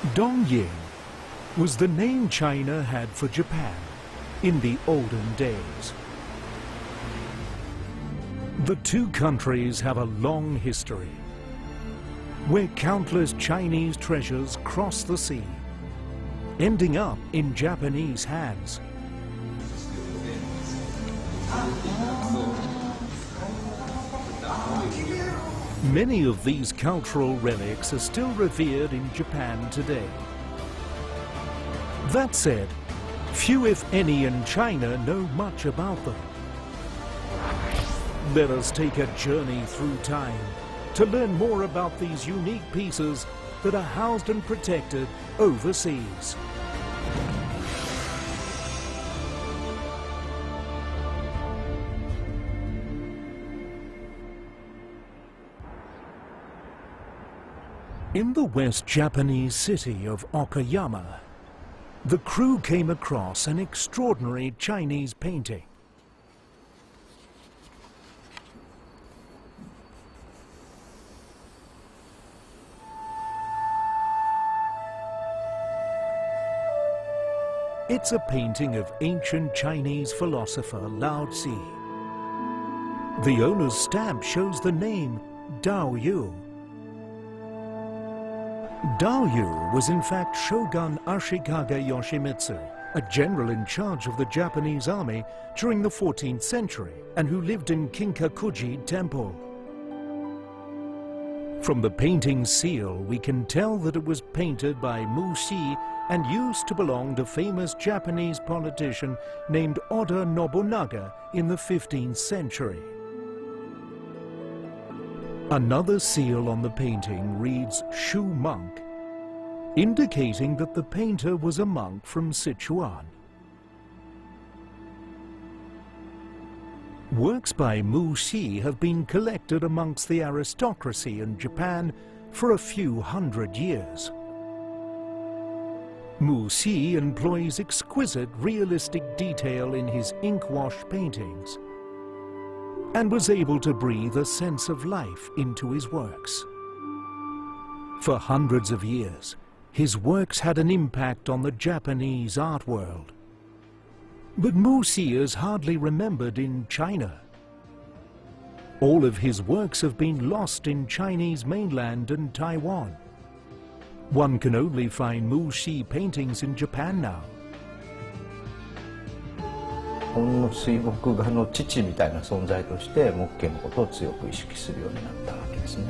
Dongying was the name China had for Japan in the olden days. The two countries have a long history, where countless Chinese treasures cross the sea, ending up in Japanese hands. Many of these cultural relics are still revered in Japan today. That said, few if any in China know much about them. Let us take a journey through time to learn more about these unique pieces that are housed and protected overseas. In the West Japanese city of Okayama, the crew came across an extraordinary Chinese painting. It's a painting of ancient Chinese philosopher Lao Tzu. The owner's stamp shows the name Dao Yu. Dao Yu was in fact Shogun Ashikaga Yoshimitsu, a general in charge of the Japanese army during the 14th century and who lived in Kinkakuji Temple. From the painting's seal, we can tell that it was painted by Muxi and used to belong to famous Japanese politician named Oda Nobunaga in the 15th century. Another seal on the painting reads Shu Monk, indicating that the painter was a monk from Sichuan. Works by Muxi have been collected amongst the aristocracy in Japan for a few hundred years. Muxi employs exquisite realistic detail in his ink-wash paintings and was able to breathe a sense of life into his works. For hundreds of years, his works had an impact on the Japanese art world. But Muxi is hardly remembered in China. All of his works have been lost in Chinese mainland and Taiwan. One can only find Muxi paintings in Japan now. 日本の水墨画の父みたいな存在として木家のことを強く意識するようになったわけですね。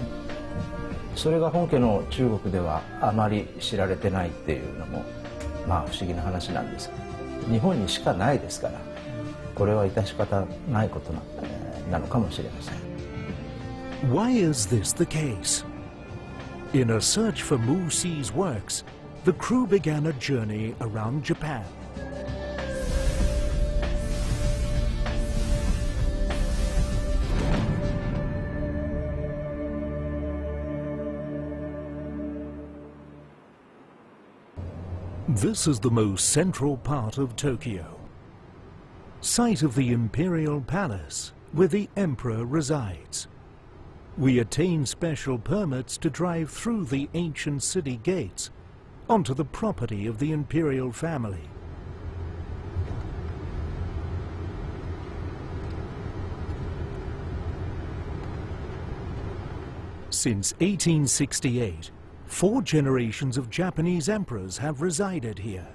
それが本家の中国ではあまり知られてないっていうのもまあ不思議な話なんですけど、日本にしかないですから、これは致し方ないことなのかもしれません。Why is this the case? In a search for Muxi's works, the crew began a journey around Japan. This is the most central part of Tokyo, site of the Imperial Palace, where the Emperor resides. We attain special permits to drive through the ancient city gates onto the property of the imperial family. Since 1868, 4 generations of Japanese emperors have resided here.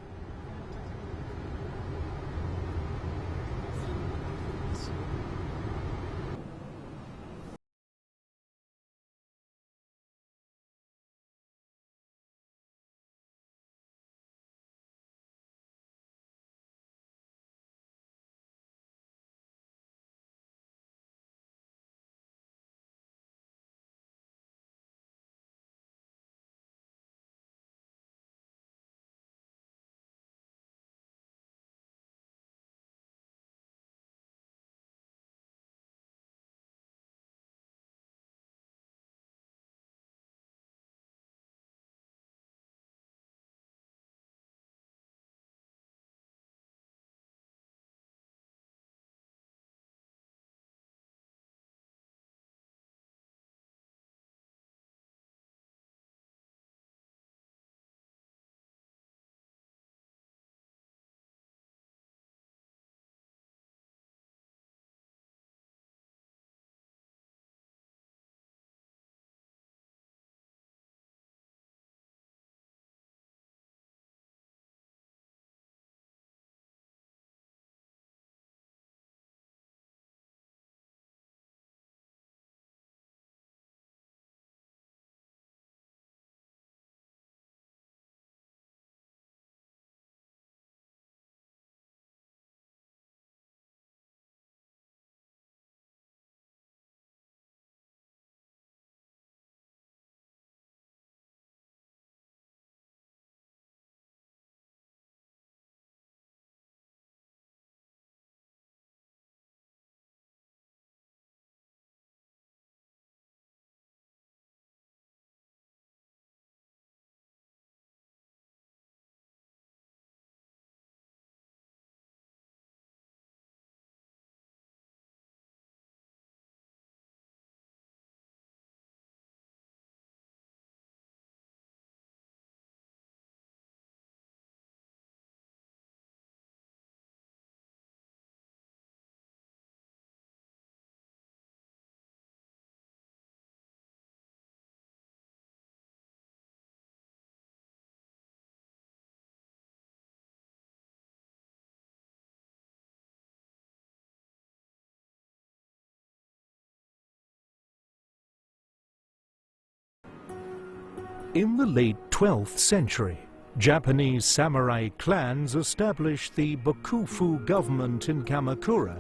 In the late 12th century, Japanese samurai clans established the Bakufu government in Kamakura,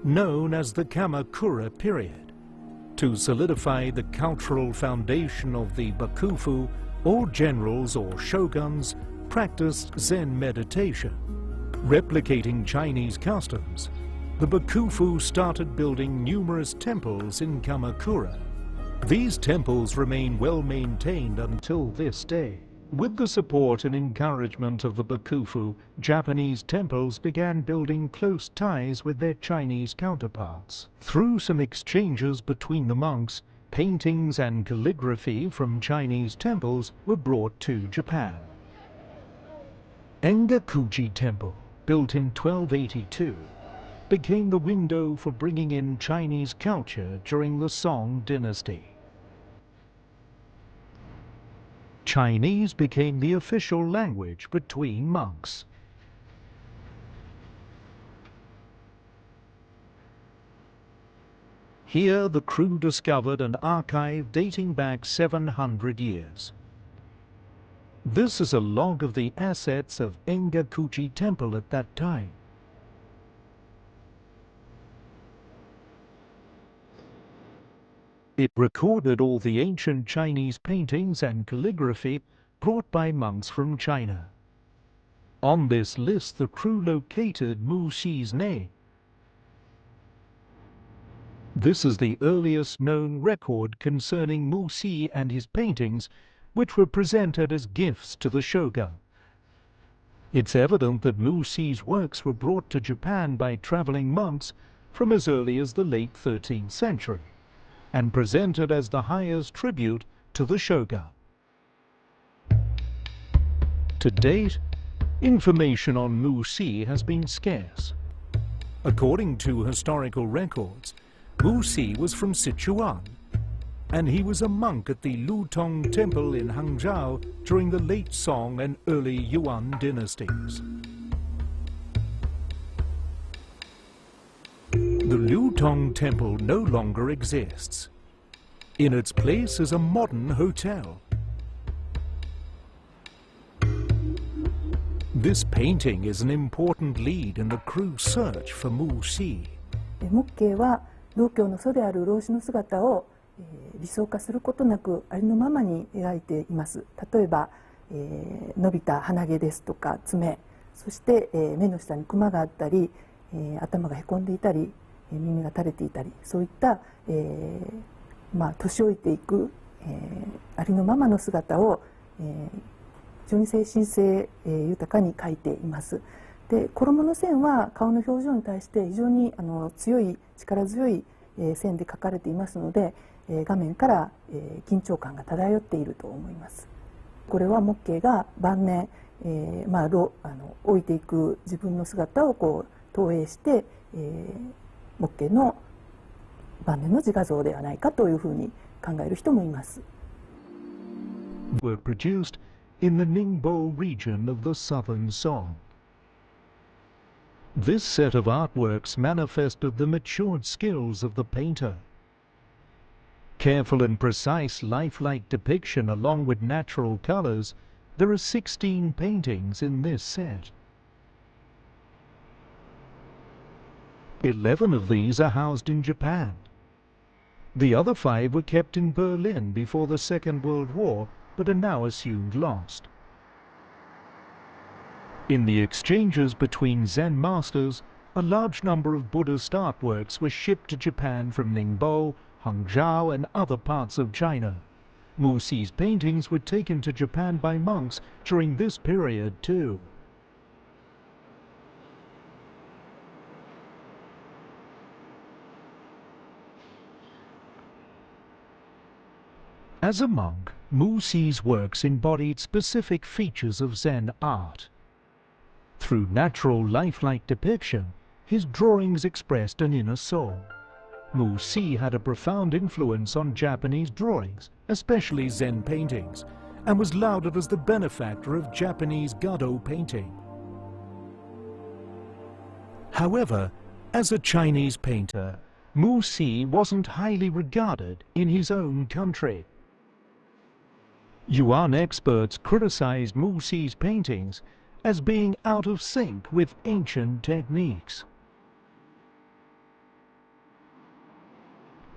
known as the Kamakura period. To solidify the cultural foundation of the Bakufu, all generals or shoguns practiced Zen meditation. Replicating Chinese customs, the Bakufu started building numerous temples in Kamakura. These temples remain well maintained until this day. With the support and encouragement of the Bakufu, Japanese temples began building close ties with their Chinese counterparts. Through some exchanges between the monks, paintings and calligraphy from Chinese temples were brought to Japan. Engakuji Temple, built in 1282, became the window for bringing in Chinese culture during the Song dynasty. Chinese became the official language between monks. Here the crew discovered an archive dating back 700 years. This is a log of the assets of Engakuji Temple at that time. It recorded all the ancient Chinese paintings and calligraphy brought by monks from China. On this list, the crew located Muxi's name. This is the earliest known record concerning Muxi and his paintings, which were presented as gifts to the shogun. It's evident that Muxi's works were brought to Japan by traveling monks from as early as the late 13th century. And presented as the highest tribute to the shogun. To date, information on Muxi has been scarce. According to historical records, Muxi was from Sichuan, and he was a monk at the Lutong Temple in Hangzhou during the late Song and early Yuan dynasties. The Lutong Temple no longer exists. In its place is a modern hotel. This painting is an important lead in the crew's search for Muxi. 木慶は道教の祖である老子の姿を理想化することなくありのままに描いています。例えば、伸びた鼻毛ですとか爪、そして目の下にクマがあったり、頭がへこんでいたり、耳が垂れていたり、そういった、年老いていく、ありのままの姿を、非常に精神性、豊かに描いています。で、衣の線は顔の表情に対して非常に力強い、線で描かれていますので、画面から、緊張感が漂っていると思います。これは木慶が晩年、老いていく自分の姿をこう投影して、木慶の晩年の自画像ではないかというふうに考える人もいます。Were produced in the Ningbo region of the southern Song. This set of artworks manifested the matured skills of the painter. Careful and precise lifelike depiction along with natural colors, there are 16 paintings in this set. 11 of these are housed in Japan. The other 5 were kept in Berlin before the Second World War, but are now assumed lost. In the exchanges between Zen masters, a large number of Buddhist artworks were shipped to Japan from Ningbo, Hangzhou, and other parts of China. Muxi's paintings were taken to Japan by monks during this period too. As a monk, Muxi's works embodied specific features of Zen art. Through natural lifelike depiction, his drawings expressed an inner soul. Muxi had a profound influence on Japanese drawings, especially Zen paintings, and was lauded as the benefactor of Japanese Gado painting. However, as a Chinese painter, Muxi wasn't highly regarded in his own country. Yuan experts criticized Muxi's paintings as being out of sync with ancient techniques.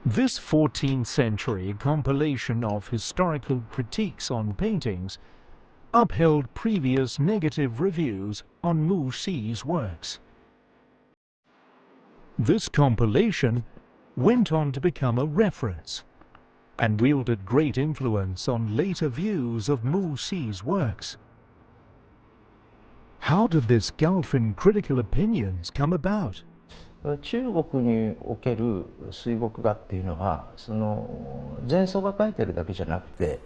This 14th century compilation of historical critiques on paintings upheld previous negative reviews on Muxi's works. This compilation went on to become a reference and wielded great influence on later views of Muxi's works. How did this gulf in critical opinions come about? 中国における水墨画っていうのはその前奏が描いてるだけじゃなくて、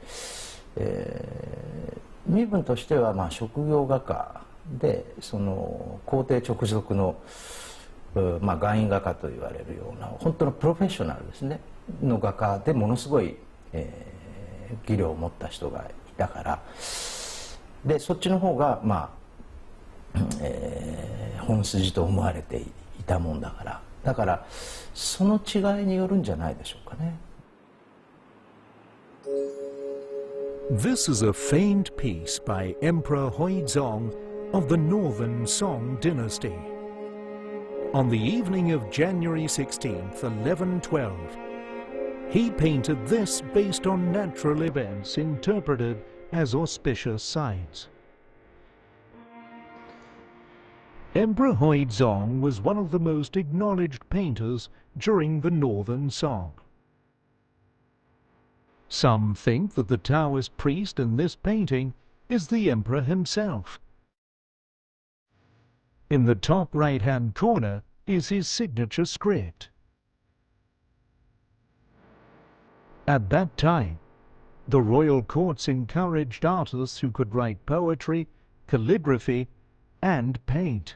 身分としてはまあ職業画家でその皇帝直属の、まあ、画印画家と言われるような本当のプロフェッショナルですねの画家でものすごい、技量を持った人がいたからでそっちの方がまあ、本筋と思われていたもんだからその違いによるんじゃないでしょうかね。This is a famed piece by Emperor Huizong of the Northern Song dynasty. On the evening of January 16th, 1112, he painted this based on natural events interpreted as auspicious signs. Emperor Huizong was one of the most acknowledged painters during the Northern Song. Some think that the Taoist priest in this painting is the emperor himself. In the top right-hand corner is his signature script. At that time, the royal courts encouraged artists who could write poetry, calligraphy, and paint.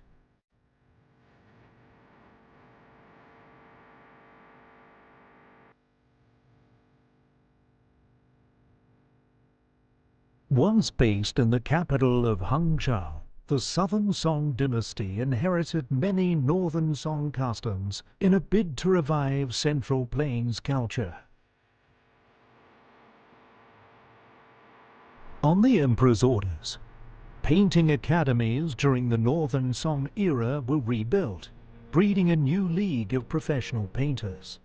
Once based in the capital of Hangzhou, the Southern Song dynasty inherited many Northern Song customs in a bid to revive Central Plains culture. On the emperor's orders, painting academies during the Northern Song era were rebuilt, breeding a new league of professional painters.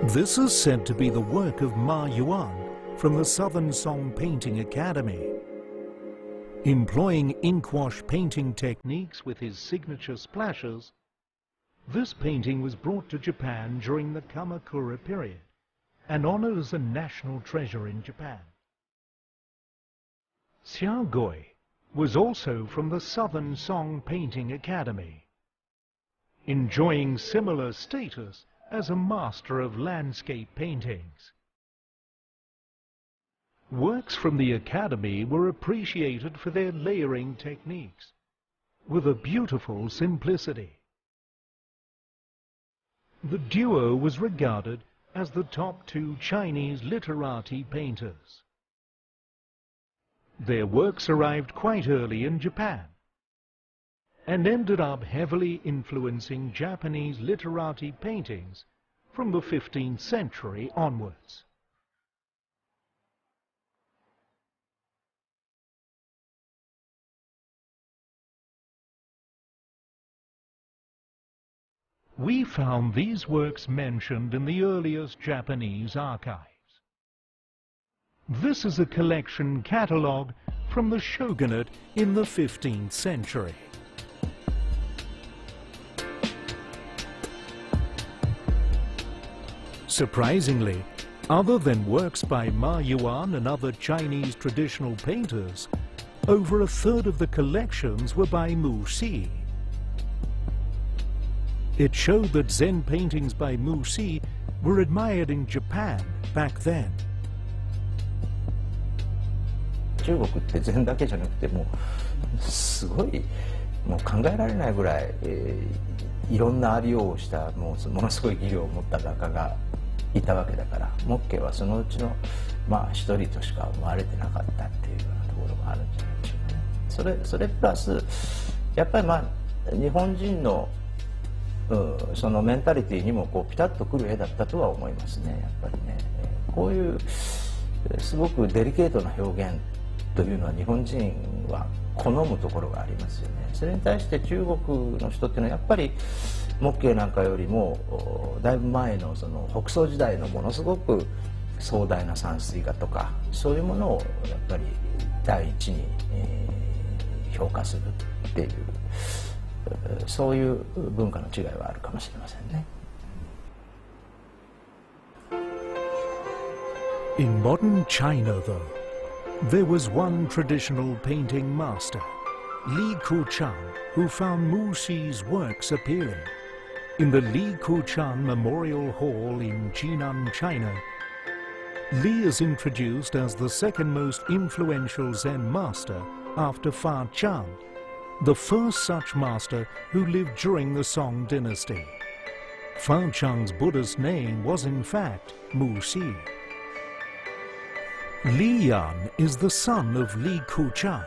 This is said to be the work of Ma Yuan from the Southern Song Painting Academy. Employing inkwash painting techniques with his signature splashes, this painting was brought to Japan during the Kamakura period and honored as a national treasure in Japan. Xiaogui was also from the Southern Song Painting Academy, enjoying similar status as a master of landscape paintings. Works from the Academy were appreciated for their layering techniques, with a beautiful simplicity. The duo was regarded as the top two Chinese literati painters. Their works arrived quite early in Japan and ended up heavily influencing Japanese literati paintings from the 15th century onwards. We found these works mentioned in the earliest Japanese archives. This is a collection catalogue from the shogunate in the 15th century. Surprisingly, other than works by Ma Yuan and other Chinese traditional painters, over a third of the collections were by Muxi. It showed that Zen paintings by Muxi were admired in Japan back then. 中国って禅だけじゃなくてもうすごいもう考えられないぐらい、いろんなありようをしたものすごい技量を持った画家がいたわけだからモッケはそのうちのまあ一人としか思われてなかったっていうようなところがあるんじゃないでしょうかね。それプラスやっぱりまあ日本人のそのメンタリティーにもこうピタッとくる絵だったとは思いますね。やっぱりねこういうすごくデリケートな表現というのは日本人は好むところがありますよね。それに対して中国の人っていうのはやっぱり木慶なんかよりもだいぶ前のその北宋時代のものすごく壮大な山水画とかそういうものをやっぱり第一に、評価するっていうそういう文化の違いはあるかもしれませんね。In modern China, though, there was one traditional painting master, Li Kuchan, who found Muxi's works appealing. In the Li Kuchan Memorial Hall in Jinan, China, Li is introduced as the second most influential Zen master after Fa Chan, the first such master who lived during the Song dynasty. Fa Chan's Buddhist name was in fact Muxi. Li Yan is the son of Li Kuchan.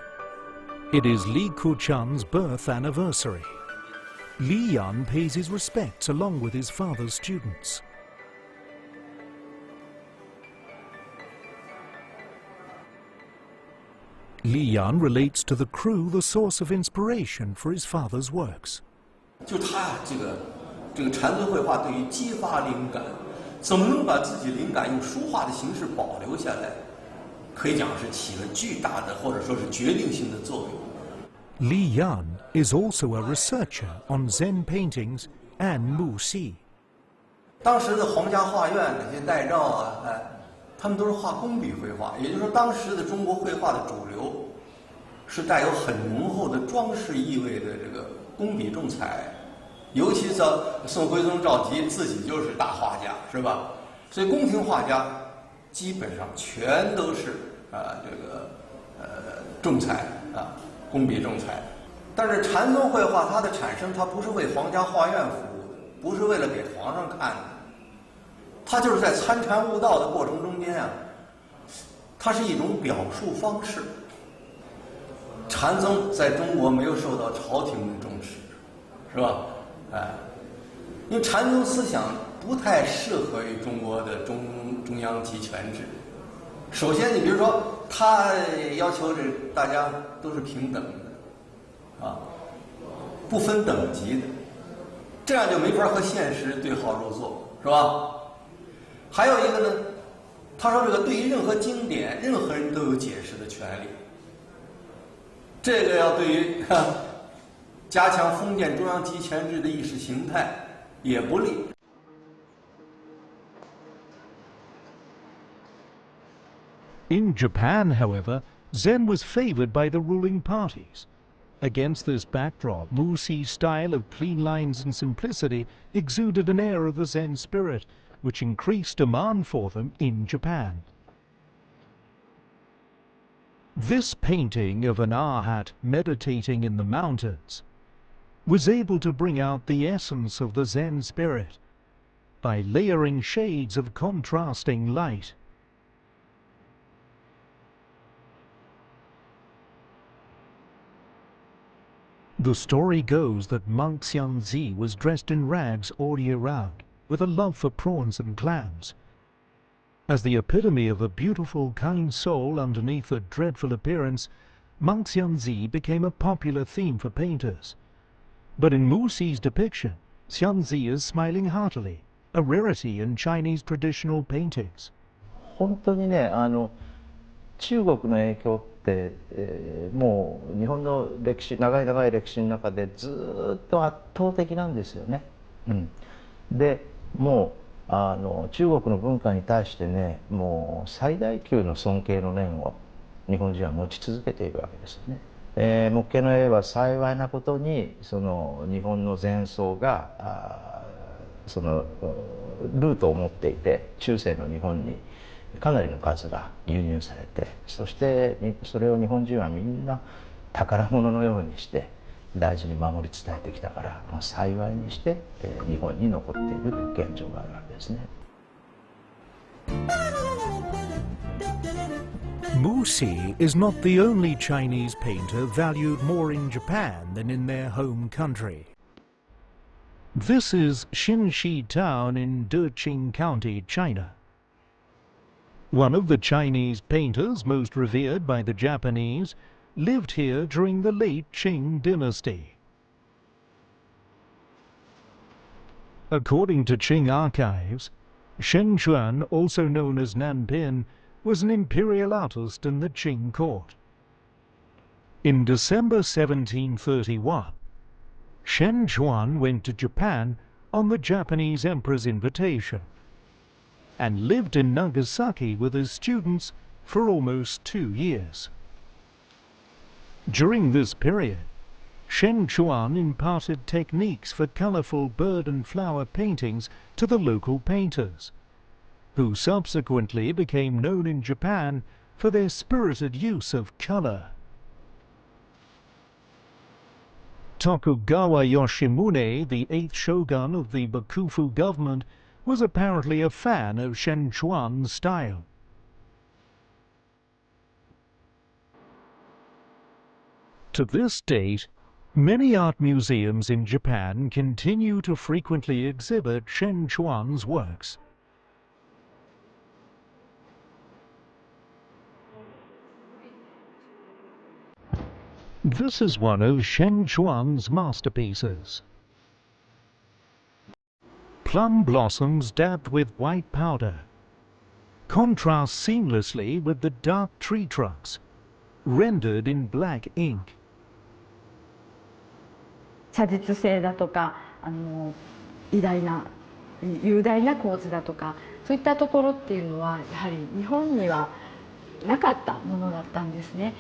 It is Li Kuchan's birth anniversary. Li Yan pays his respects along with his father's students. Li Yan relates to the crew the source of inspiration for his father's works. 就他呀，这个禅宗绘画对于激发灵感，怎么能把自己灵感用书画的形式保留下来，可以讲是起了巨大的或者说是决定性的作用。Li Yan is also a researcher on Zen paintings and Muxi. 当时的皇家画院那些代照啊，他们都是画工笔绘画，也就是说，当时的中国绘画的主流是带有很浓厚的装饰意味的这个工笔重彩。尤其是宋徽宗赵佶自己就是大画家，是吧？所以宫廷画家基本上全都是重彩工笔重彩。但是禅宗绘画它的产生，它不是为皇家画院服务的，不是为了给皇上看的，它就是在参禅悟道的过程中间啊，它是一种表述方式。禅宗在中国没有受到朝廷的重视，是吧？因为禅宗思想不太适合于中国的中央集权制。首先，你比如说，他要求大家都是平等的，不分等级的，这样就没法和现实对号入座，是吧？还有一个呢，他说这个对于任何经典，任何人都有解释的权利。这个要对于加强封建中央集权制的意识形态也不利。In Japan, however, Zen was favored by the ruling parties. Against this backdrop, Muxi's style of clean lines and simplicity exuded an air of the Zen spirit, which increased demand for them in Japan. This painting of an arhat meditating in the mountains was able to bring out the essence of the Zen spirit by layering shades of contrasting light. The story goes that monk Xianzi was dressed in rags all year round, with a love for prawns and clams. As the epitome of a beautiful, kind soul underneath a dreadful appearance, monk Xianzi became a popular theme for painters. But in Muxi's depiction, Xianzi is smiling heartily, a rarity in Chinese traditional paintings. 本当にね、中国の影響って、もう日本の歴史、長い歴史の中でずっと圧倒的なんですよね。で、もう中国の文化に対してね、もう最大級の尊敬の念を日本人は持ち続けているわけですよね。木慶の絵は幸いなことにその日本の禅僧がそのルートを持っていて中世の日本にかなりの数が輸入されて、そしてそれを日本人はみんな宝物のようにして大事に守り伝えてきたから、幸いにして日本に残っているという現状があるわけですね。Muxi is not the only Chinese painter valued more in Japan than in their home country. This is Xinxi Town in Deqing County, China. One of the Chinese painters most revered by the Japanese lived here during the late Qing dynasty. According to Qing archives, Shen Chuan, also known as Nanpin, was an imperial artist in the Qing court. In December 1731, Shen Chuan went to Japan on the Japanese emperor's invitation and lived in Nagasaki with his students for almost 2 years. During this period, Shen Chuan imparted techniques for colorful bird and flower paintings to the local painters, who subsequently became known in Japan for their spirited use of color. Tokugawa Yoshimune, the 8th shogun of the Bakufu government, was apparently a fan of Shen Chuan's style. To this date, many art museums in Japan continue to frequently exhibit Shen Chuan's works. This is one of Shen Chuan's masterpieces. Plum blossoms dabbed with white powder contrast seamlessly with the dark tree trunks, rendered in black ink. 写実性だとか偉大な雄大な構図だとかそういったところっていうのはやはり日本にはなかったものだったんですね。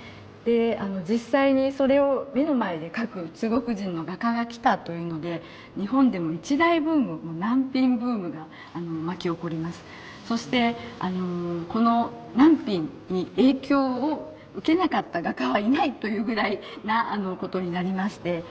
で実際にそれを目の前で描く中国人の画家が来たというので日本でも一大ブーム難品ブームが巻き起こります。そしてこの難品に影響を受けなかった画家はいないというぐらいなことになりまして。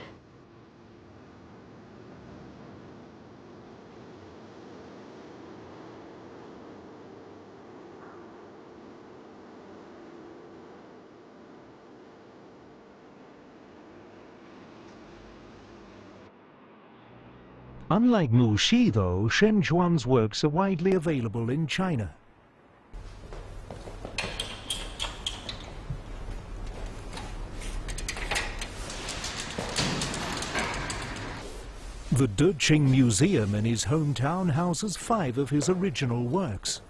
Unlike Muxi, though, Shen Chuan's works are widely available in China. The Deqing Museum in his hometown houses 5 of his original works.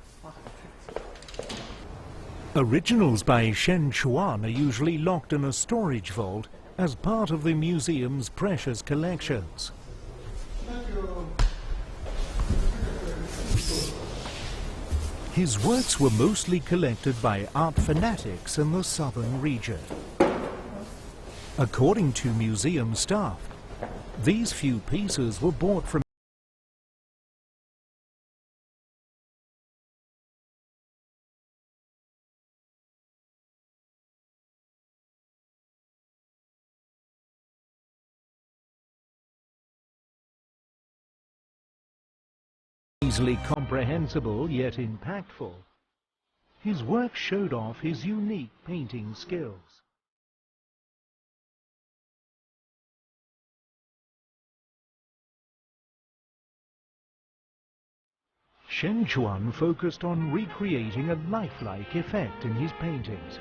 Originals by Shen Chuan are usually locked in a storage vault as part of the museum's precious collections. His works were mostly collected by art fanatics in the southern region. According to museum staff, these few pieces were bought from easily comprehensible yet impactful. His work showed off his unique painting skills. Shen Chuan focused on recreating a lifelike effect in his paintings,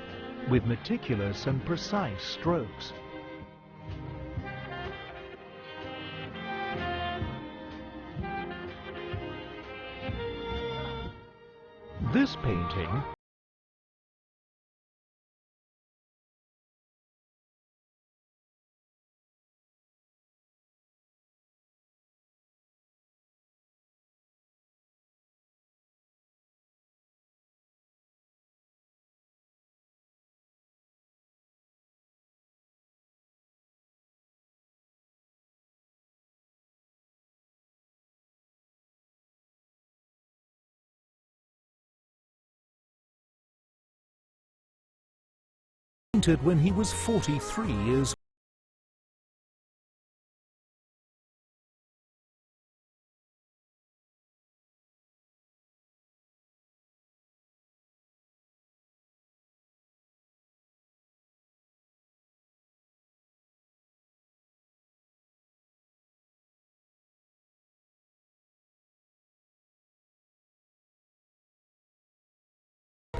with meticulous and precise strokes. This painting, painted when he was 43 years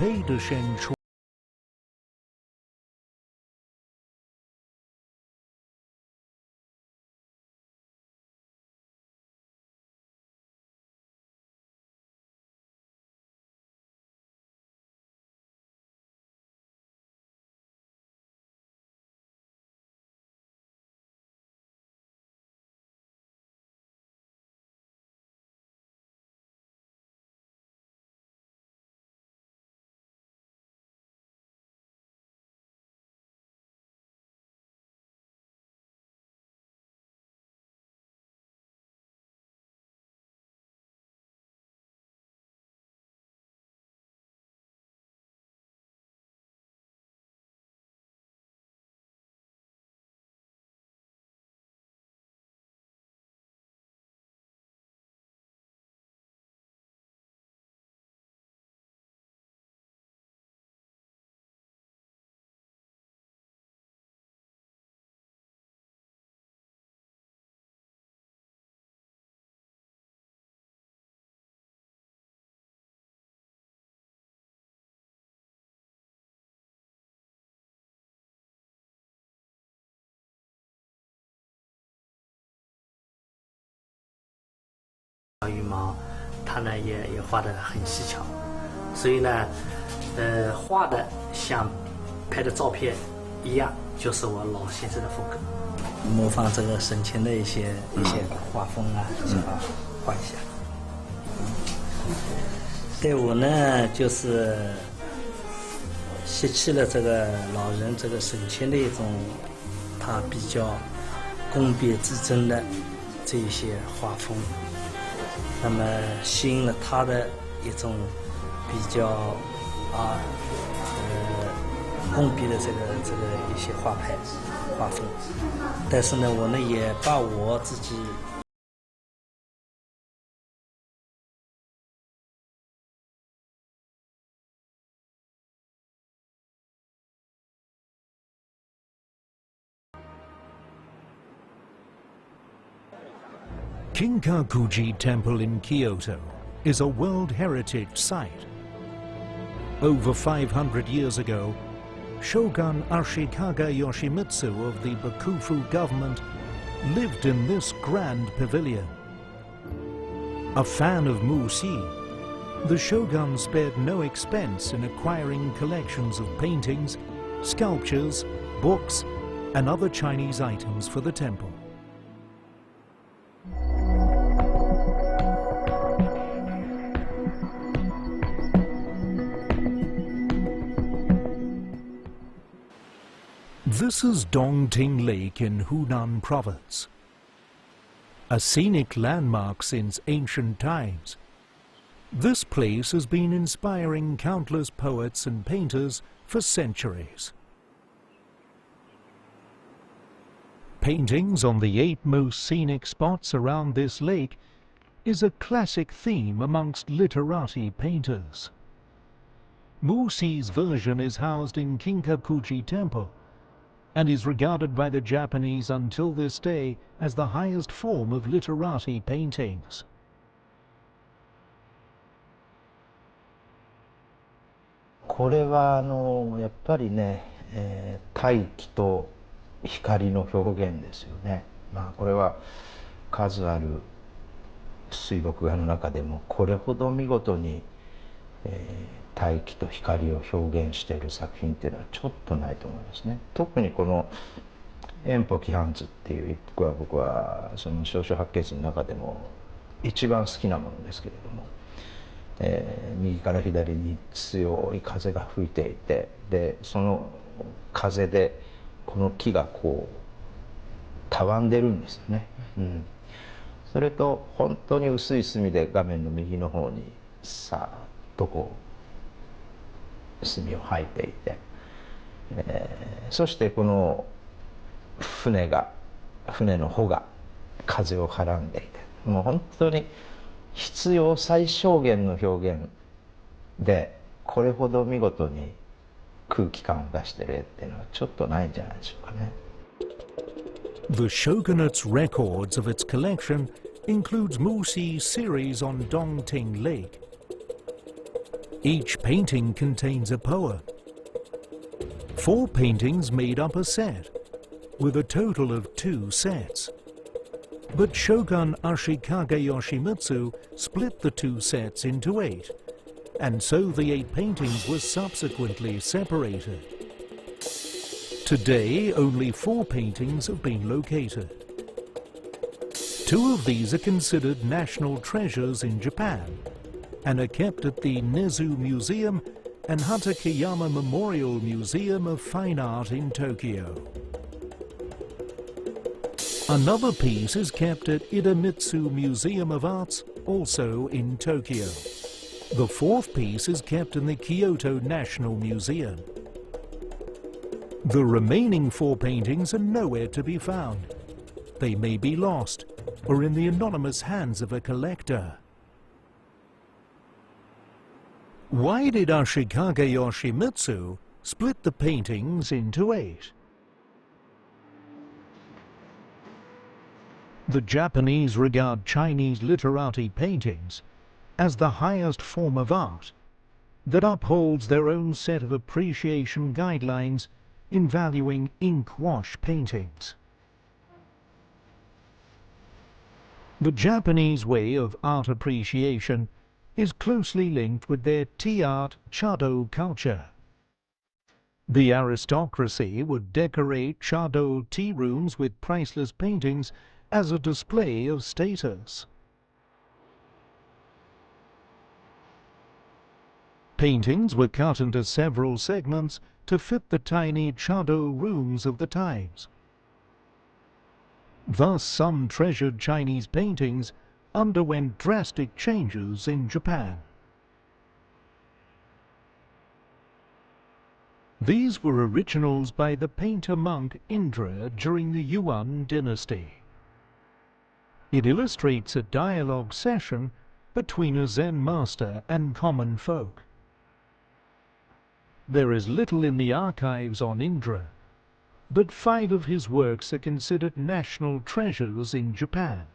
配的深处。羽毛，它呢也画得很细巧，所以呢，画的像拍的照片一样，就是我老先生的风格，模仿这个省钱的一些画风啊，画一下。对我呢，就是吸取了这个老人这个省钱的一种，他比较工笔之争的这一些画风。那么吸引了他的一种比较工笔的这个一些画风，但是呢，我呢也把我自己Kinkakuji Temple in Kyoto is a World Heritage Site. Over 500 years ago, Shogun Ashikaga Yoshimitsu of the Bakufu government lived in this grand pavilion. A fan of Muxi, the shogun spared no expense in acquiring collections of paintings, sculptures, books, and other Chinese items for the temple. This is Dongting Lake in Hunan province, a scenic landmark since ancient times. This place has been inspiring countless poets and painters for centuries. Paintings on the 8 most scenic spots around this lake is a classic theme amongst literati painters. Muxi's version is housed in Kinkakuji Temple and is regarded by the Japanese until this day as the highest form of literati paintings. これはやっぱりね、大気と光の表現ですよね。これは数ある水墨画の中でもこれほど見事に、大気と光を表現している作品っていうのはちょっとないと思いますね。特にこの「遠歩奇帆図」っていう一幅は僕はその少々八景図の中でも一番好きなものですけれども、右から左に強い風が吹いていて、でその風でこの木がこうたわんでるんですよね。それと本当に薄い墨で画面の右の方にさーっとこう墨を吐いていて、そしてこの船の帆が風をはらんでいて、もう本当に必要最小限の表現でこれほど見事に空気感を出してる絵っていうのはちょっとないんじゃないでしょうかね。The shogunate's records of its collection includes Muxi's series on Dongting Lake. Each painting contains a poem. 4 paintings made up a set, with a total of 2 sets. But Shogun Ashikaga Yoshimitsu split the 2 sets into 8, and so the 8 paintings were subsequently separated. Today, only 4 paintings have been located. 2 of these are considered national treasures in Japan, and are kept at the Nezu Museum and Hatakeyama Memorial Museum of Fine Art in Tokyo. Another piece is kept at Idemitsu Museum of Arts, also in Tokyo. The 4th piece is kept in the Kyoto National Museum. The remaining 4 paintings are nowhere to be found. They may be lost, or in the anonymous hands of a collector. Why did Ashikaga Yoshimitsu split the paintings into 8? The Japanese regard Chinese literati paintings as the highest form of art that upholds their own set of appreciation guidelines in valuing ink wash paintings. The Japanese way of art appreciation is closely linked with their tea art chado culture. The aristocracy would decorate chado tea rooms with priceless paintings as a display of status. Paintings were cut into several segments to fit the tiny chado rooms of the times. Thus, some treasured Chinese paintings underwent drastic changes in Japan. These were originals by the painter-monk Indra during the Yuan dynasty. It illustrates a dialogue session between a Zen master and common folk. There is little in the archives on Indra, but 5 of his works are considered national treasures in Japan.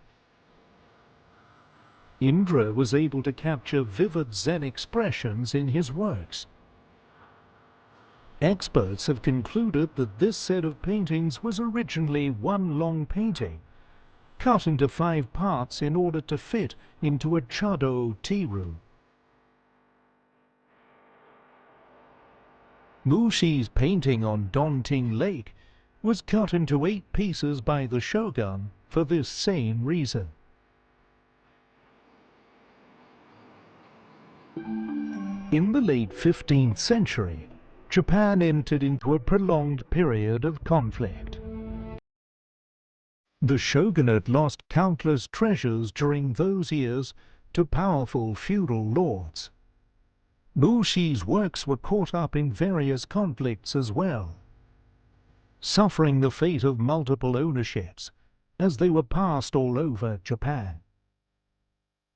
Indra was able to capture vivid Zen expressions in his works. Experts have concluded that this set of paintings was originally one long painting, cut into 5 parts in order to fit into a chado tea room. Muxi's painting on Donting Lake was cut into 8 pieces by the shogun for this same reason. In the late 15th century, Japan entered into a prolonged period of conflict. The shogunate lost countless treasures during those years to powerful feudal lords. Muxi's works were caught up in various conflicts as well, suffering the fate of multiple ownerships as they were passed all over Japan.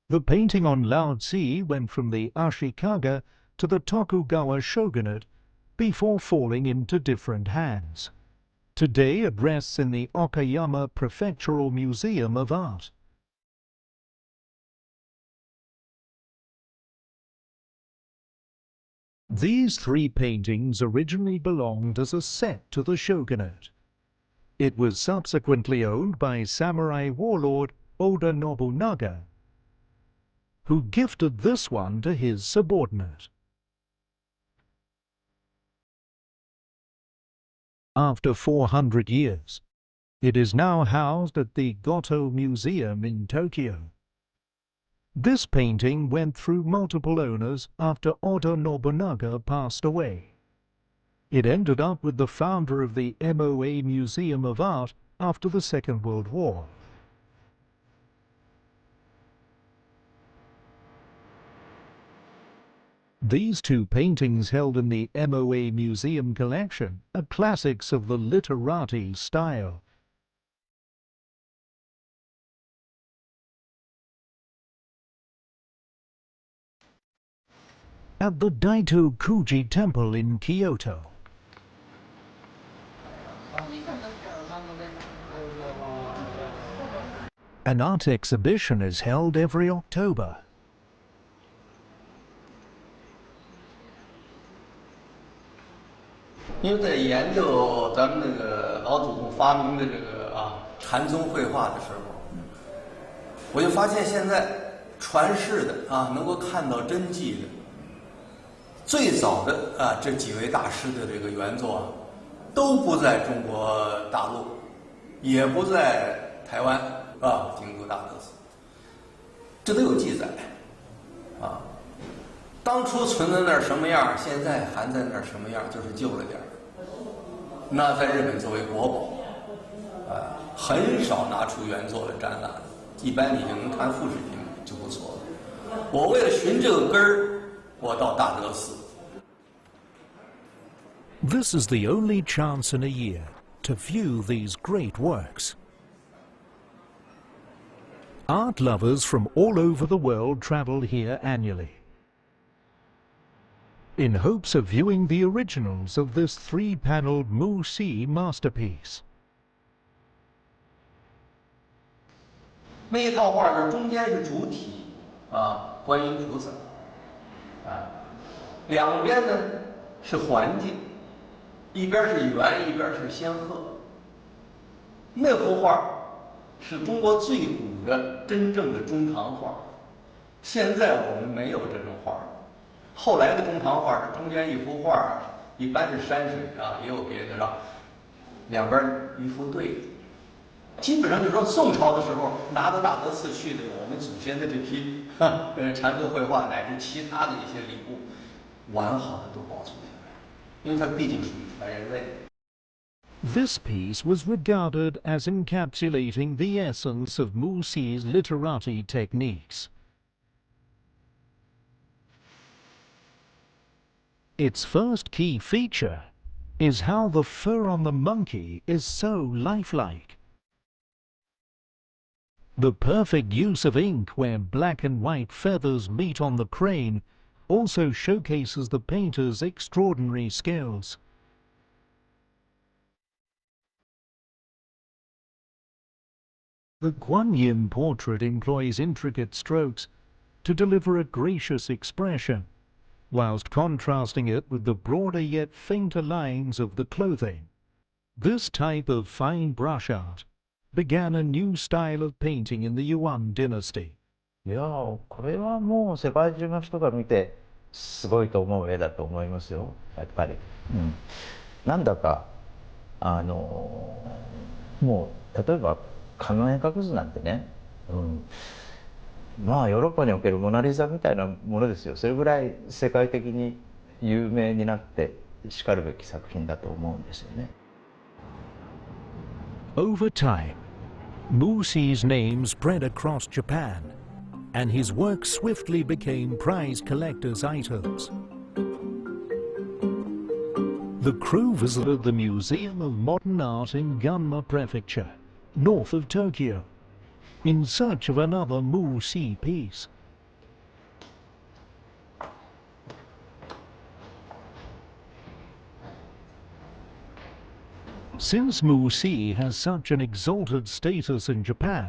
The painting on Lao Tzu went from the Ashikaga to the Tokugawa shogunate before falling into different hands. Today it rests in the Okayama Prefectural Museum of Art. These 3 paintings originally belonged as a set to the shogunate. It was subsequently owned by samurai warlord Oda Nobunaga, who gifted this one to his subordinate. After 400 years, it is now housed at the Goto Museum in Tokyo. This painting went through multiple owners after Oda Nobunaga passed away. It ended up with the founder of the MOA Museum of Art after the Second World War. These 2 paintings held in the MOA Museum collection are classics of the literati style. At the Daito-kuji Temple in Kyoto, an art exhibition is held every October. 因为在研究咱们那个老祖宗发明的这个禅宗绘画的时候，我就发现现在传世的能够看到真迹的最早的这几位大师的这个原作都不在中国大陆，也不在台湾京都大德寺，这都有记载当初存在那儿什么样，现在还在那儿什么样，就是旧了点儿。那在日本作为国宝，很少拿出原作来展览，一般你就能看复制品就不错了。我为了寻这个根儿，我到大德寺。This is the only chance in a year to view these great works. Art lovers from all over the world travel here annually, in hopes of viewing the originals of this three-paneled Muxi masterpiece. 那一套画的中间是主体观音菩萨，两边呢是环境，一边是圆，一边是仙鹤。那幅画是中国最古的真正的中堂画，现在我们没有这种画。后来的中堂画是中间一幅画，一般是山水也有别的两边一幅对子。基本上就是说，宋朝的时候拿到大德寺去的我们祖先的这批禅宗绘画乃至其他的一些礼物，完好的都保存下来，因为它毕竟属于传人类。This piece was regarded as encapsulating the essence of Muxi's literati techniques. Its first key feature is how the fur on the monkey is so lifelike. The perfect use of ink where black and white feathers meet on the crane also showcases the painter's extraordinary skills. The Guan Yin portrait employs intricate strokes to deliver a gracious expression, whilst contrasting it with the broader yet fainter lines of the clothing. This type of fine brush art began a new style of painting in the Yuan dynasty. いやー、これはもう世界中の人が見てすごいと思う絵だと思いますよ、やっぱり。なんだかもう例えば仮面絵描く図なんてね、まあヨーロッパにおけるモナ・リザみたいなものですよ。それぐらい世界的に有名になってしかるべき作品だと思うんですよね。Over time, Muxi's name spread across Japan, and his work swiftly became prize collectors' items. The crew visited the Museum of Modern Art in Gunma Prefecture, north of Tokyo, in search of another Muxi piece. Since Muxi has such an exalted status in Japan,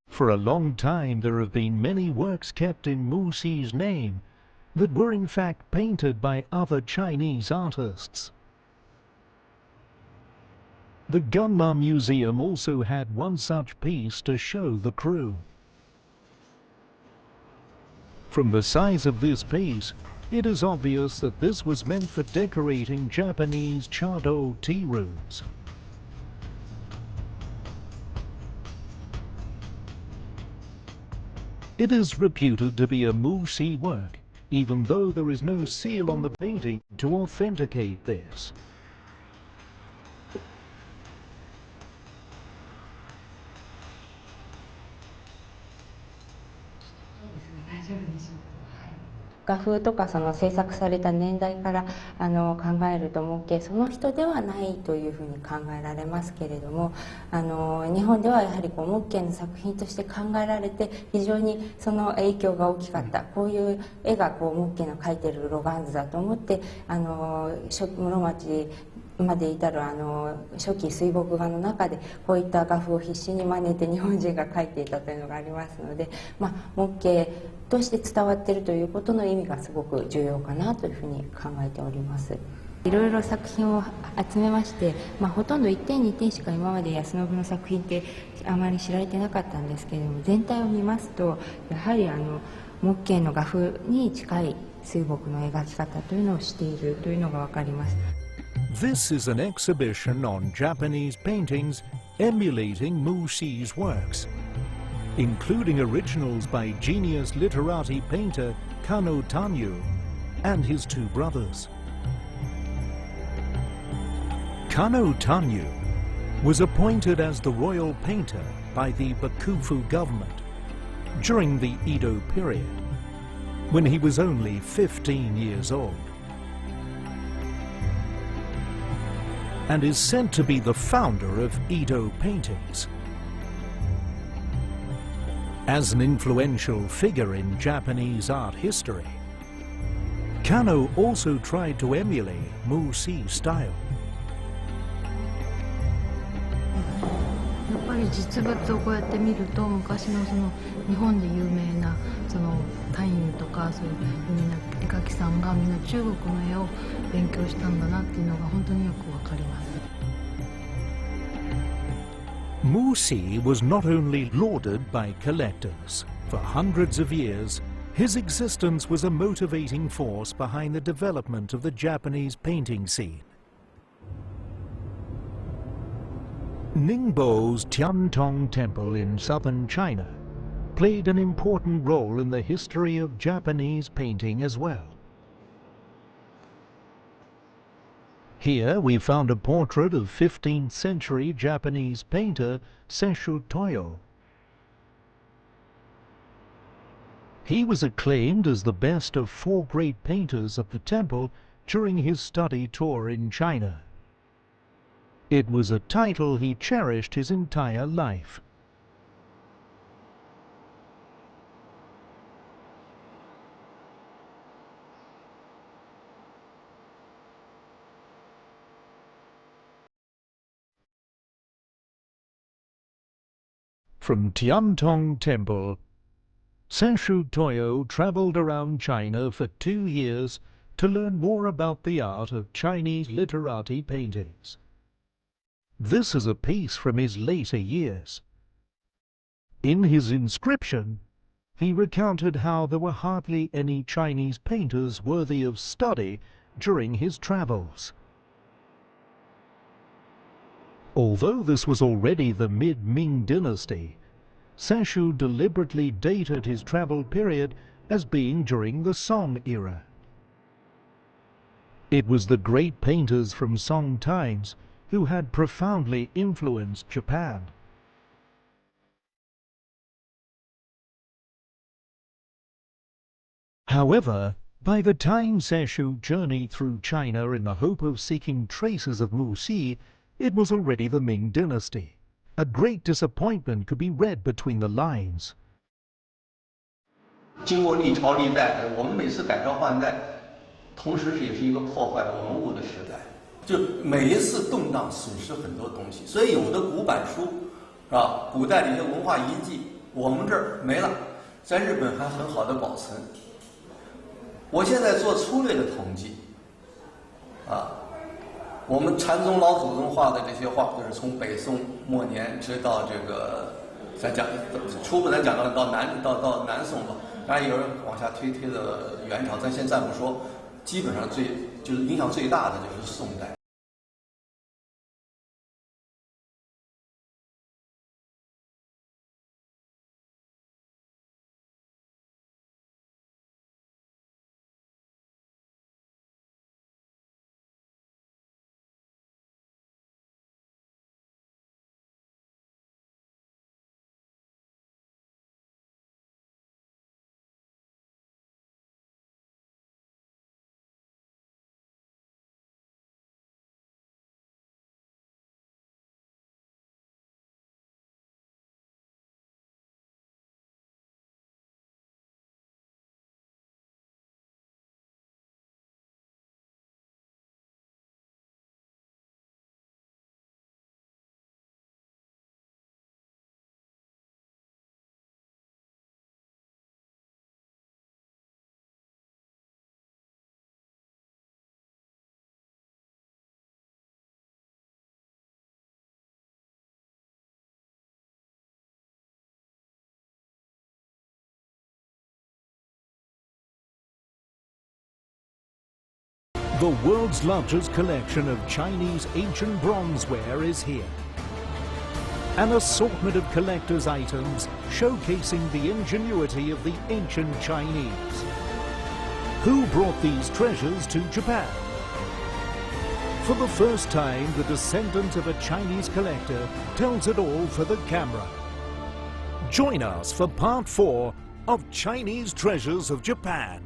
for a long time there have been many works kept in Muxi's name that were in fact painted by other Chinese artists. The Gunma Museum also had one such piece to show the crew. From the size of this piece, it is obvious that this was meant for decorating Japanese chado tea rooms. It is reputed to be a Muxi work, even though there is no seal on the painting to authenticate this. Yes. 画風とかその制作された年代から考えると模型その人ではないというふうに考えられますけれども、日本ではやはり模型の作品として考えられて非常にその影響が大きかった、こういう絵が模型の描いてるロガン図だと思って室町まで至る初期水墨画の中でこういった画風を必死に真似て日本人が描いていたというのがありますので、模型として伝わっているということの意味がすごく重要かなというふうに考えております。いろいろ作品を集めまして、ほとんど1点2点しか今まで安信の作品ってあまり知られてなかったんですけれども、全体を見ますとやはり木慶の画風に近い水墨の描き方というのをしているというのが分かります。 This is an exhibition on Japanese paintings emulating Muxi's works, including originals by genius literati painter Kano Tanyu and his two brothers. Kano Tanyu was appointed as the royal painter by the Bakufu government during the Edo period, when he was only 15 years old, and is said to be the founder of Edo paintings. As an influential figure in Japanese art history, Kano also tried to emulate Muxi's style. やっぱり実物をこうやって見ると、昔の日本で有名な太夫とかそういう有名な絵描きさんがみんな中国の絵を勉強したんだなっていうのが本当によくわかります。 Muxi was not only lauded by collectors. For hundreds of years, his existence was a motivating force behind the development of the Japanese painting scene. Ningbo's Tiantong Temple in southern China played an important role in the history of Japanese painting as well. Here we found a portrait of 15th century Japanese painter Sesshu Toyo. He was acclaimed as the best of 4 great painters of the temple during his study tour in China. It was a title he cherished his entire life. From Tiantong Temple, Sesshu Toyo traveled around China for 2 years to learn more about the art of Chinese literati paintings. This is a piece from his later years. In his inscription, he recounted how there were hardly any Chinese painters worthy of study during his travels. Although this was already the mid-Ming dynasty, Sesshu deliberately dated his travel period as being during the Song era. It was the great painters from Song times who had profoundly influenced Japan. However, by the time Sesshu journeyed through China in the hope of seeking traces of Muxi, it was already the Ming dynasty. A great disappointment could be read between the lines. 经过历朝历代，我们每次改朝换代，同时也是一个破坏文物的时代。就每一次动荡损失很多东西，所以有的古版书，是吧？古代的一些文化遗迹，我们这儿没了，在日本还很好的保存。我现在做粗略的统计，我们禅宗老祖宗画的这些画，就是从北宋末年直到这个，咱讲初步咱讲到南宋吧，当然有人往下推的元朝，咱先暂不说，基本上就是影响最大的就是宋代。The world's largest collection of Chinese ancient bronzeware is here. An assortment of collector's items showcasing the ingenuity of the ancient Chinese. Who brought these treasures to Japan? For the first time, the descendant of a Chinese collector tells it all for the camera. Join us for part 4 of Chinese Treasures of Japan.